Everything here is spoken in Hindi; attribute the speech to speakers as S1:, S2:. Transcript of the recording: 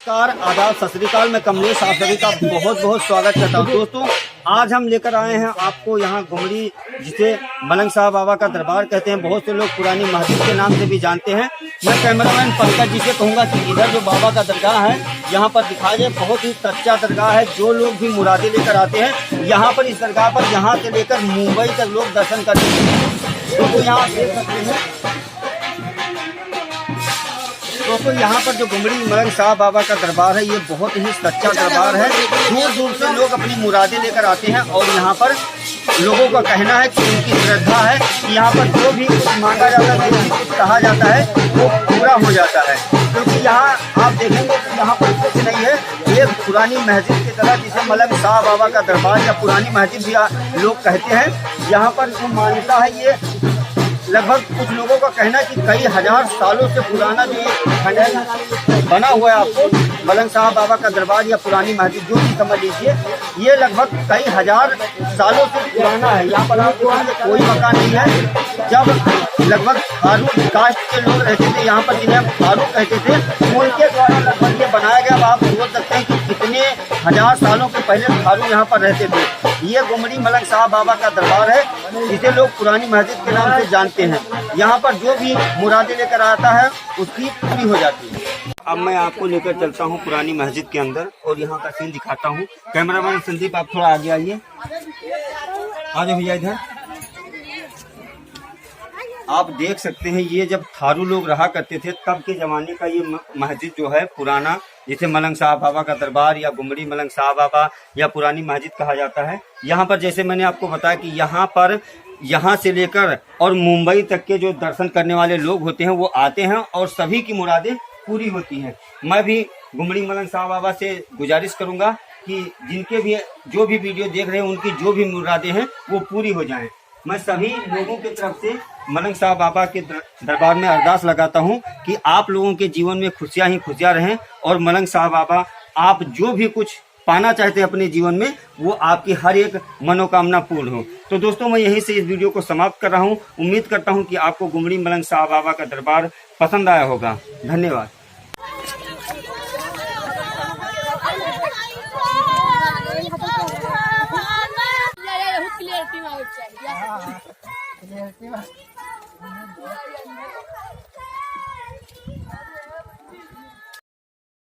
S1: नमस्कार, आदाब, सत श्री अकाल। मैं कमलेश आप सभी का बहुत बहुत स्वागत करता हूँ। दोस्तों, आज हम लेकर आए हैं आपको यहाँ गुमड़ी, जिसे मलंग साहब बाबा का दरबार कहते हैं। बहुत से लोग पुरानी मस्जिद के नाम से भी जानते हैं। मैं कैमरामैन पंकज जी से कहूँगा कि इधर जो बाबा का दरगाह है यहाँ पर दिखाया जाए। बहुत ही सच्चा दरगाह है। जो लोग भी मुरादें लेकर आते हैं यहाँ पर, इस दरगाह पर यहाँ से लेकर मुंबई तक लोग दर्शन करते हैं। तो यहाँ देख सकते हैं, तो यहाँ पर जो गुमड़ी मलंग साहब बाबा का दरबार है, ये बहुत ही सच्चा दरबार है। दूर दूर से लोग अपनी मुरादें लेकर आते हैं और यहाँ पर लोगों का कहना है कि उनकी श्रद्धा है कि यहाँ पर जो भी कुछ मांगा जाता है, जो भी कुछ कहा जाता है, वो पूरा हो जाता है। क्योंकि यहाँ आप देखेंगे कि यहाँ पर कुछ नहीं है, ये पुरानी मस्जिद की तरह, जिसे मलंग साहब बाबा का दरबार या पुरानी मस्जिद भी लोग कहते हैं। यहाँ पर जो मान्यता है, ये लगभग कुछ लोगों का कहना है कि कई हजार सालों से पुराना जो ये खंडहर बना हुआ है, आपको मलंग साहब बाबा का दरबार या पुरानी मस्जिद जो भी समझ लीजिए, ये लगभग कई हजार सालों से पुराना है। यहाँ पर आपको कोई मकान नहीं है। जब लगभग थारू कास्ट के लोग रहते थे यहाँ पर, जिन्हें थारू कहते थे, उनके द्वारा लगभग ये बनाया गया। आप सोच सकते हैं कि कितने हजार सालों के पहले थारू यहाँ पर रहते थे। ये गुमड़ी मलंग साहब बाबा का दरबार है, जिसे लोग पुरानी मस्जिद के नाम से जानते हैं। यहाँ पर जो भी मुरादें लेकर आता है उसकी पूरी हो जाती है। अब मैं आपको लेकर चलता हूँ पुरानी मस्जिद के अंदर और यहाँ का सीन दिखाता हूँ। कैमरामैन संदीप, आप थोड़ा आगे आइए। आ जाओ भैया इधर। आप देख सकते हैं, ये जब थारू लोग रहा करते थे तब के जमाने का ये मस्जिद जो है पुराना, जिसे मलंग साहब बाबा का दरबार या गुमड़ी मलंग साहब बाबा या पुरानी मस्जिद कहा जाता है। यहाँ पर जैसे मैंने आपको बताया कि यहाँ पर यहाँ से लेकर और मुंबई तक के जो दर्शन करने वाले लोग होते हैं वो आते हैं और सभी की मुरादें पूरी होती हैं। मैं भी गुमड़ी मलंग साहब बाबा से गुजारिश करूंगा कि जिनके भी जो भी वीडियो देख रहे हैं उनकी जो भी मुरादें हैं वो पूरी हो जाएं। मैं सभी लोगों की तरफ से मलंग साहब बाबा के दरबार में अरदास लगाता हूं कि आप लोगों के जीवन में खुशियां ही खुशियां रहें और मलंग साहब बाबा आप जो भी कुछ पाना चाहते हैं अपने जीवन में, वो आपकी हर एक मनोकामना पूर्ण हो। तो दोस्तों, मैं यहीं से इस वीडियो को समाप्त कर रहा हूं। उम्मीद करता हूं कि आपको गुमड़ी मलंग साहब बाबा का दरबार पसंद आया होगा। धन्यवाद।
S2: Clear team